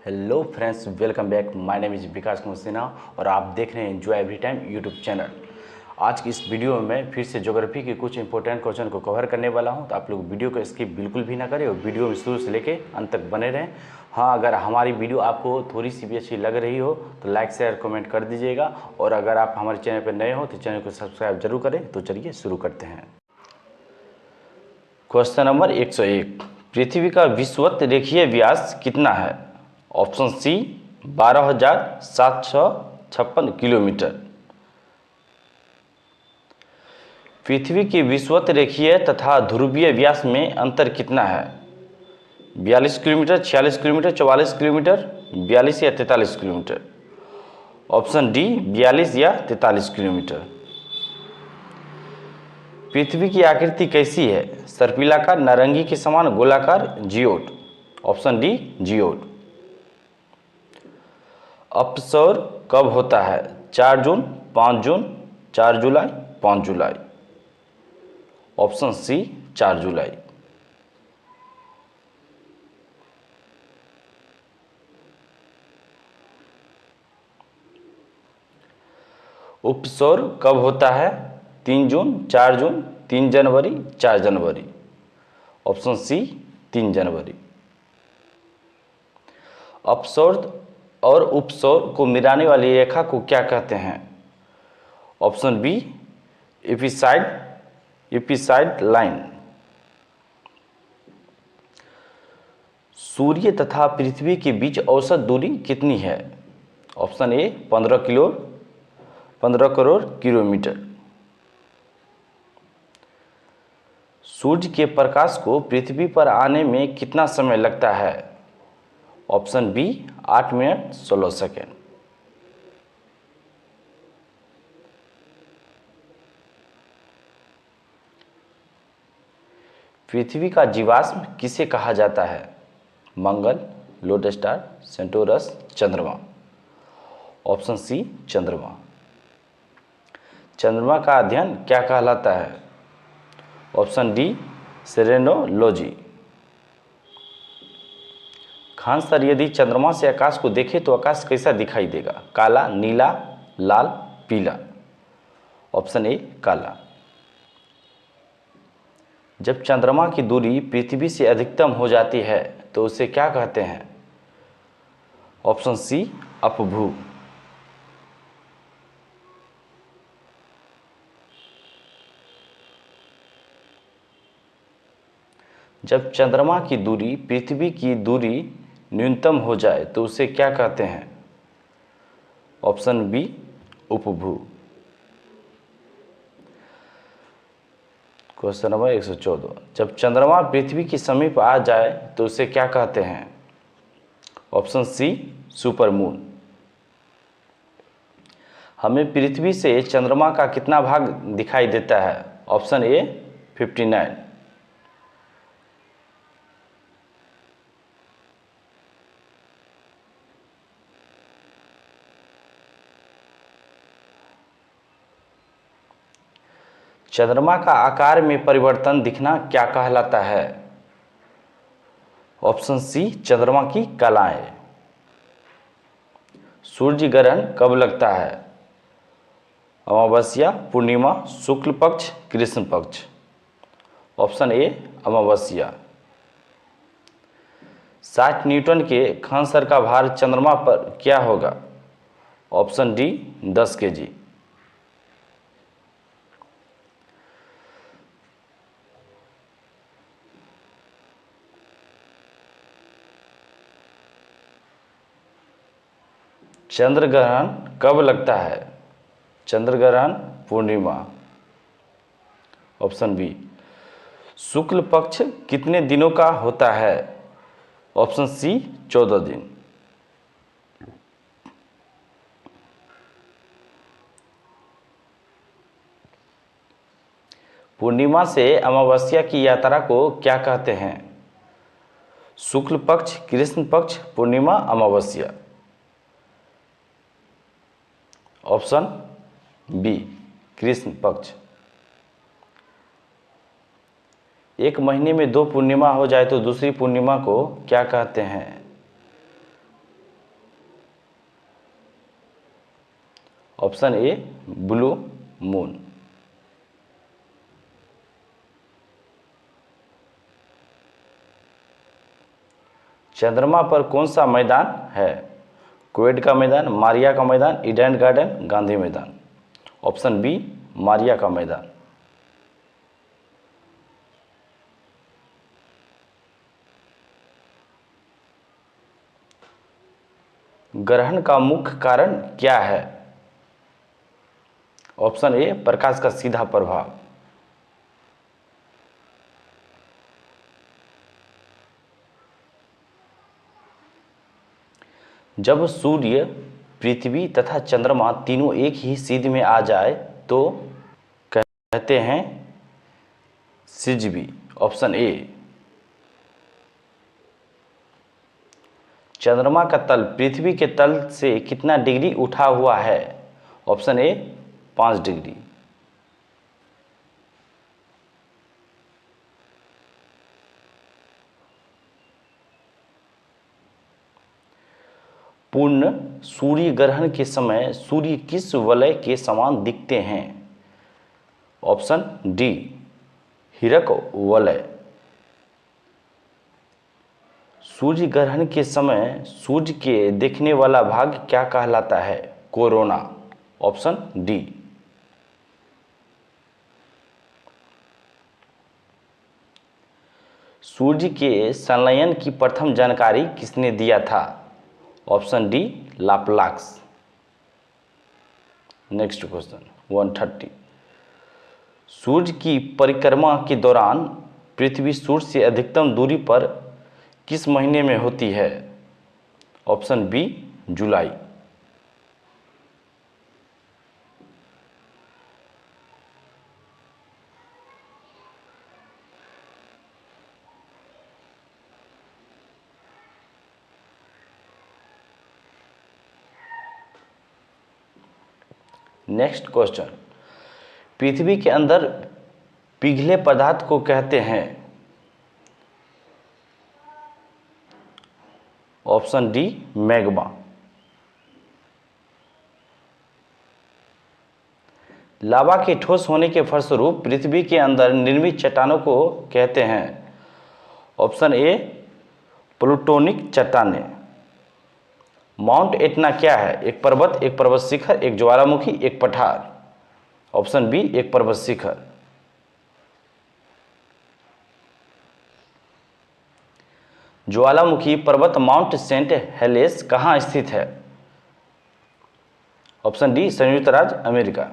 Hello friends, welcome back. My name is Vikas Kumar Sinha और आप देख रहे हैं enjoy every time YouTube channel. आज की इस वीडियो में मैं फिर से ज्योग्राफी के कुछ इंपॉर्टेंट क्वेश्चन को कवर करने वाला हूं, तो आप लोग वीडियो को स्किप बिल्कुल भी ना करें और वीडियो में शुरू से लेके अंत तक बने रहें। हाँ, अगर हमारी वीडियो आपको थोड़ी सी भी अच्छी लग रही हो तो लाइक शेयर कमेंट कर दीजिएगा, और अगर आप हमारे चैनल पर नए हो तो चैनल को सब्सक्राइब जरूर करें। तो चलिए शुरू करते हैं। क्वेश्चन नंबर 101, पृथ्वी का विषुवत रेखीय व्यास कितना है? Option C 12,756 kilometre. पृथ्वी के विषुवत रेखीय तथा ध्रुवीय व्यास में अंतर कितना है? 42 किलोमीटर, 46 किलोमीटर, 44 किलोमीटर, 42 या 43 किलोमीटर। ऑप्शन डी 42 या 43 किलोमीटर। पृथ्वी की आकृति कैसी है? सर्पिलाकार, नारंगी के समान, गोलाकार, जियोट। Option D जियोट। अपसौर कब होता है? 4 जून, 5 जून, 4 जुलाई, 5 जुलाई। ऑप्शन सी 4 जुलाई। उपसौर कब होता है? 3 जून, 4 जून, 3 जनवरी, 4 जनवरी। ऑप्शन सी 3 जनवरी। अपसौर और उपसौर को मिलाने वाली रेखा को क्या कहते हैं? Option B apside line. सूर्य तथा पृथ्वी के बीच औसत दूरी कितनी है? Option A 15 crore kilometre. सूर्य के प्रकाश को पृथ्वी पर आने में कितना समय लगता है? Option B 8 minute 16 second. पृथ्वी का जीवाश्म किसे कहा जाता है? मंगल, लोडस्टार, सेंटोरस, चंद्रमा। ऑप्शन सी चंद्रमा। चंद्रमा का अध्ययन क्या कहलाता है? Option D selenology. Khan sir, यदि चंद्रमा से आकाश को देखें तो आकाश कैसा दिखाई देगा? काला, नीला, लाल, पीला। ऑप्शन ए काला। जब चंद्रमा की दूरी पृथ्वी से अधिकतम हो जाती है तो उसे क्या कहते हैं? ऑप्शन सी अपभू। जब चंद्रमा की दूरी पृथ्वी की दूरी न्यूनतम हो जाए तो उसे क्या कहते हैं? ऑप्शन बी उपभू। क्वेश्चन नंबर 114, जब चंद्रमा पृथ्वी के समीप आ जाए तो उसे क्या कहते हैं? Option C supermoon. हमें पृथ्वी से चंद्रमा का कितना भाग दिखाई देता है? ऑप्शन ए 59। चंद्रमा का आकार में परिवर्तन दिखना क्या कहलाता है? ऑप्शन सी चंद्रमा की कलाएं। सूर्य ग्रहण कब लगता है? अमावस्या, पूर्णिमा, शुक्ल पक्ष, कृष्ण पक्ष। Option A Amavasya. 60 न्यूटन के खांसर का भार चंद्रमा पर क्या होगा? Option D 10 KG. चंद्र ग्रहण कब लगता है? चंद्र ग्रहण पूर्णिमा। Option B. शुक्ल पक्ष कितने दिनों का होता है? ऑप्शन सी 14 दिन। पूर्णिमा से अमावस्या की यात्रा को क्या कहते हैं? शुक्ल पक्ष, कृष्ण पक्ष, पूर्णिमा, अमावस्या। ऑप्शन बी कृष्ण पक्ष। एक महीने में 2 पूर्णिमा हो जाए तो दूसरी पूर्णिमा को क्या कहते हैं? Option A blue moon. चंद्रमा पर कौन सा मैदान है? क्वेड का मैदान, मारिया का मैदान, ईडन गार्डन, गांधी मैदान। ऑप्शन बी मारिया का मैदान। ग्रहण का मुख्य कारण क्या है? ऑप्शन ए प्रकाश का सीधा प्रभाव। जब सूर्य, पृथ्वी तथा चंद्रमा तीनों एक ही सीध में आ जाए तो कहते हैं सिजबी। Option A. चंद्रमा का तल पृथ्वी के तल से कितना डिग्री उठा हुआ है? ऑप्शन ए 5 डिग्री। पूर्ण सूर्य ग्रहण के समय सूर्य किस वलय के समान दिखते हैं? ऑप्शन डी हीरक वलय। सूर्य ग्रहण के समय सूर्य के देखने वाला भाग क्या कहलाता है? कोरोना। Option D. सूर्य के संलयन की प्रथम जानकारी किसने दिया था? Option D Laplace. Next question 130। सूर्य की परिक्रमा के दौरान पृथ्वी सूर्य से अधिकतम दूरी पर किस महीने में होती है? ऑप्शन बी जुलाई। Next question. पृथ्वी के अंदर पिघले पदार्थ को कहते हैं? Option D magma. लावा के ठोस होने के फलस्वरूप पृथ्वी के अंदर निर्मित चट्टानों को कहते हैं? ऑप्शन ए प्लूटोनिक चट्टानें। माउंट एटना क्या है? एक पर्वत, एक पर्वत शिखर, एक ज्वालामुखी, एक पठार। ऑप्शन बी एक पर्वत शिखर। ज्वालामुखी पर्वत माउंट सेंट हेलेस कहाँ स्थित है? ऑप्शन डी संयुक्त राज्य अमेरिका।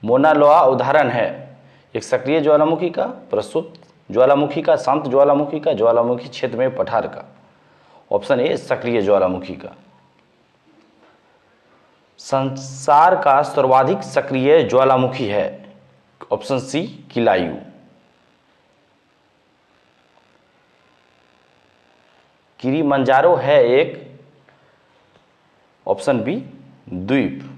मोना लोआ उदाहरण है? एक सक्रिय ज्वालामुखी का, प्रस्तुत ज्वालामुखी का, शांत ज्वालामुखी का, ज्वालामुखी क्षेत्र में पठार का। ऑप्शन ए सक्रिय ज्वालामुखी का। संसार का सर्वाधिक सक्रिय ज्वालामुखी है? Option C किलायू। किलिमंजारो है एक? ऑप्शन बी द्वीप।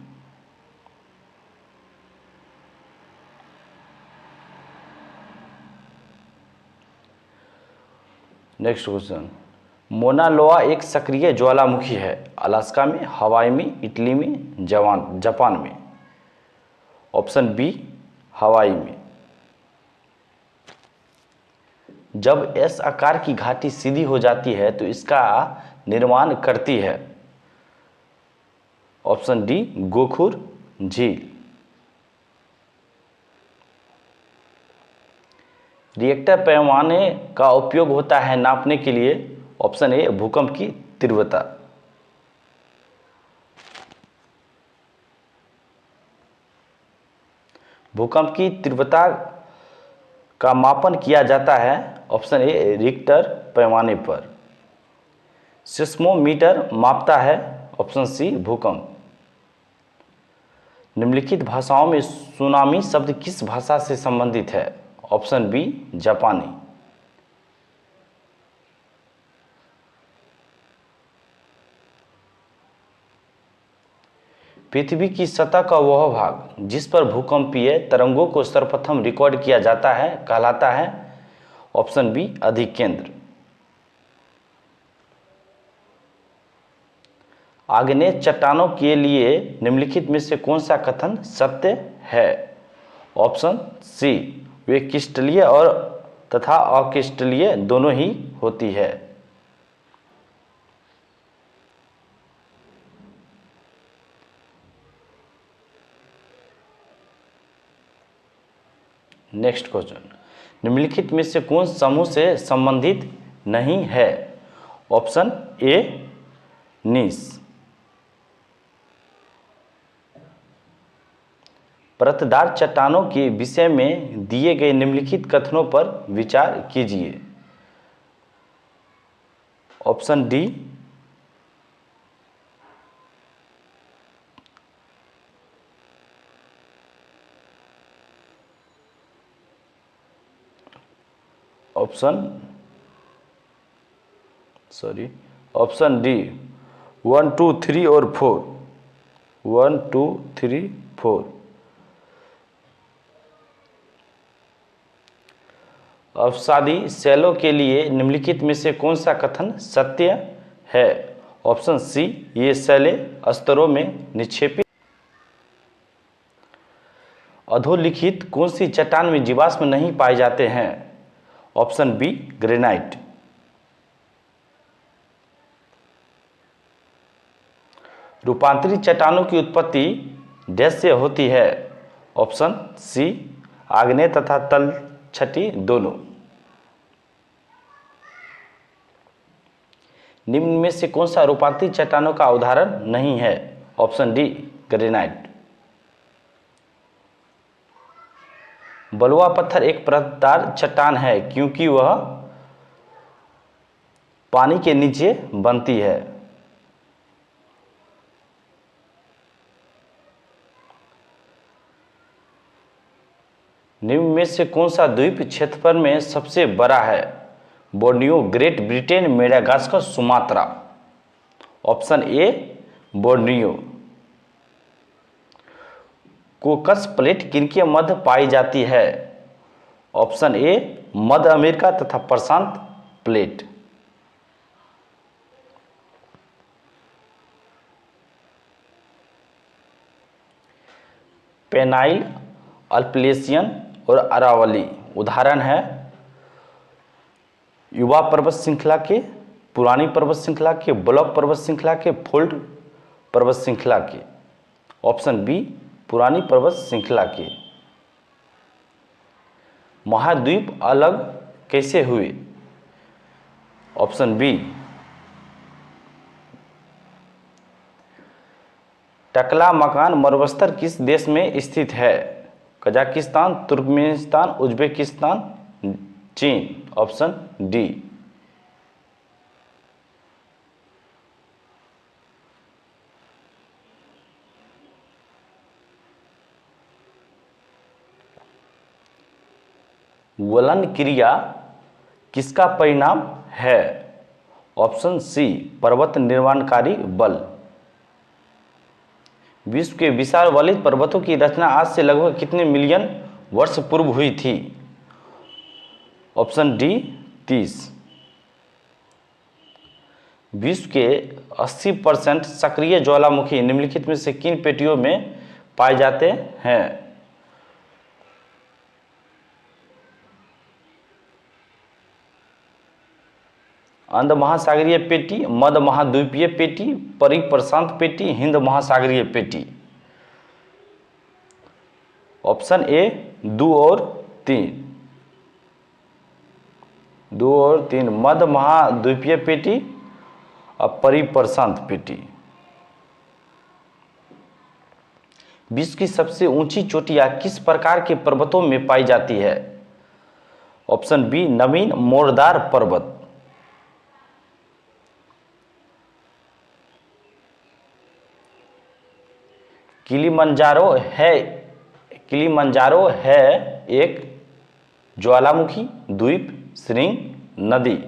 Next question. मोना लोआ एक सक्रिय ज्वालामुखी है? अलास्का में, हवाई में, इटली में, जापान में। ऑप्शन बी हवाई में। जब एस आकार की घाटी सीधी हो जाती है तो इसका निर्माण करती है? ऑप्शन डी गोखुर झील। रिएक्टर पैमाने का उपयोग होता है नापने के लिए? ऑप्शन ए भूकंप की तीव्रता। भूकंप की तीव्रता का मापन किया जाता है? ऑप्शन ए रिक्टर पैमाने पर। सिस्मोमीटर मापता है? ऑप्शन सी भूकंप। निम्नलिखित भाषाओं में सुनामी शब्द किस भाषा से संबंधित है? ऑप्शन बी जापानी। पृथ्वी की सतह का वह भाग जिस पर भूकंपीय तरंगों को सर्वप्रथम रिकॉर्ड किया जाता है कहलाता है? ऑप्शन बी अधिकेंद्र। आग्नेय चट्टानों के लिए निम्नलिखित में से कौन सा कथन सत्य है? ऑप्शन सी, वे क्रिस्टलीय और तथा अक्रिस्टलीय दोनों ही होती है। नेक्स्ट क्वेश्चन, निम्नलिखित में से कौन समूह से संबंधित नहीं है? ऑप्शन ए, नीस। परतदार चट्टानों के विषय में दिए गए निम्नलिखित कथनों पर विचार कीजिए। ऑप्शन डी, ऑप्शन डी 1 2 3 और 4, 1 2 3 4। अवसादी सेलों के लिए निम्नलिखित में से कौन सा कथन सत्य है? ऑप्शन सी, ये सेलें स्तरों में निक्षेपित। अधोलिखित कौन सी चट्टान में जीवाश्म नहीं पाए जाते हैं? Option B, granite. रूपांतरित चट्टानों की उत्पत्ति डैश से होती है? ऑप्शन सी, आग्नेय तथा तलछटी दोनों। निम्न में से कौन सा रूपांतरित चट्टानों का उदाहरण नहीं है? Option D, granite. बलुआ पत्थर एक परतदार चट्टान है क्योंकि वह पानी के नीचे बनती है। निम्न में से कौन सा द्वीप क्षेत्रफल में सबसे बड़ा है? Borneo, great Britain, Madagascar, Sumatra. Option A, Borneo. कोकस plate किनके मध्य पाई जाती है? ऑप्शन ए, मध्य अमेरिका तथा प्रशांत प्लेट। पेनाइल, अल्पलेशियन और अरावली उदाहरण है युवा पर्वत श्रृंखला के, पुरानी पर्वत श्रृंखला के, ब्लॉक पर्वत श्रृंखला के, फोल्ड पर्वत श्रृंखला के। ऑप्शन बी, पुरानी पर्वत श्रृंखला के। महाद्वीप अलग कैसे हुए? ऑप्शन बी, टकलामकान मरुस्थल किस देश में स्थित है? कजाकिस्तान, तुर्कमेनिस्तान, उज्बेकिस्तान, चीन। Option D. वलन क्रिया किसका परिणाम है? ऑप्शन सी, पर्वत निर्माणकारी बल। विश्व के विशाल वलित पर्वतों की रचना आज से लगभग कितने मिलियन वर्ष पूर्व हुई थी? Option D, 30। विश्व के 80% सक्रिय ज्वालामुखी निम्नलिखित में से किन पेटियों में पाए जाते हैं? अंध महासागरीय पेटी, मध्य महाद्वीपीय पेटी, परिप्रशांत पेटी, हिंद महासागरीय पेटी। ऑप्शन ए, 2 और 3, 2 और 3, मध्य महाद्वीपीय पेटी और परिप्रशांत पेटी। विश्व की सबसे ऊंची चोटियां किस प्रकार के पर्वतों में पाई जाती है? ऑप्शन बी, नवीन मोरदार पर्वत। किलिमंजारो है एक ज्वालामुखी, द्वीप, श्रृंग, नदी।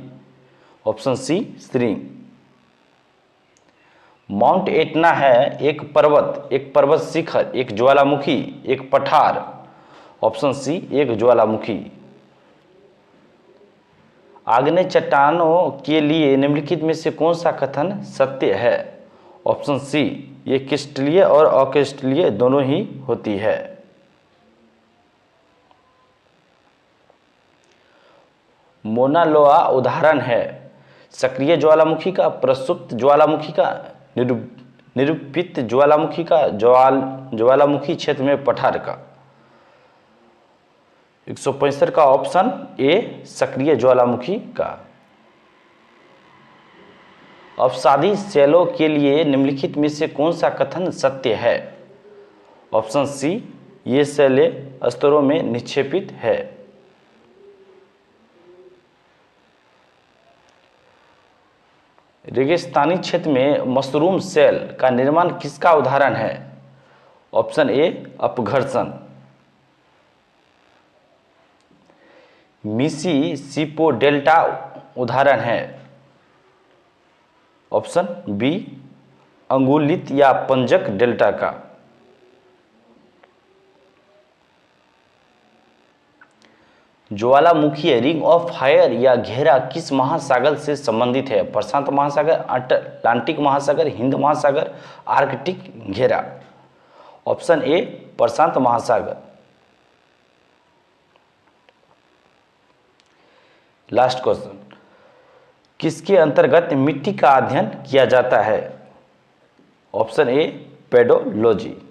ऑप्शन सी, श्रृंग। माउंट एटना है एक पर्वत, एक पर्वत शिखर, एक ज्वालामुखी, एक पठार। ऑप्शन सी, एक ज्वालामुखी। आग्नेय चट्टानों के लिए निम्नलिखित में से कौन सा कथन सत्य है? ऑप्शन सी, ये क्रिस्टलीय और अक्रिस्टलीय दोनों ही होती है। मोना लोआ उदाहरण है सक्रिय ज्वालामुखी का, प्रसुप्त ज्वालामुखी का, निरूपित ज्वालामुखी का, ज्वालामुखी क्षेत्र में पठार का। 165 का ऑप्शन ए सक्रिय ज्वालामुखी का। अवसादी सेलों के लिए निम्नलिखित में से कौन सा कथन सत्य है? ऑप्शन सी, ये सेलें स्तरों में निक्षेपित है। रेगिस्तानी क्षेत्र में मशरूम सेल का निर्माण किसका उदाहरण है? ऑप्शन ए अपघर्षण। मिसिसिपो-डेल्टा उदाहरण है। ऑप्शन बी अंगुलित या पंजक डेल्टा का। ज्वालामुखी रिंग ऑफ फायर या घेरा किस महासागर से संबंधित है? प्रशांत महासागर, अटलांटिक महासागर, हिंद महासागर, आर्कटिक घेरा। ऑप्शन ए प्रशांत महासागर। लास्ट क्वेश्चन, किसके अंतर्गत मिट्टी का अध्ययन किया जाता है? ऑप्शन ए पेडोलॉजी।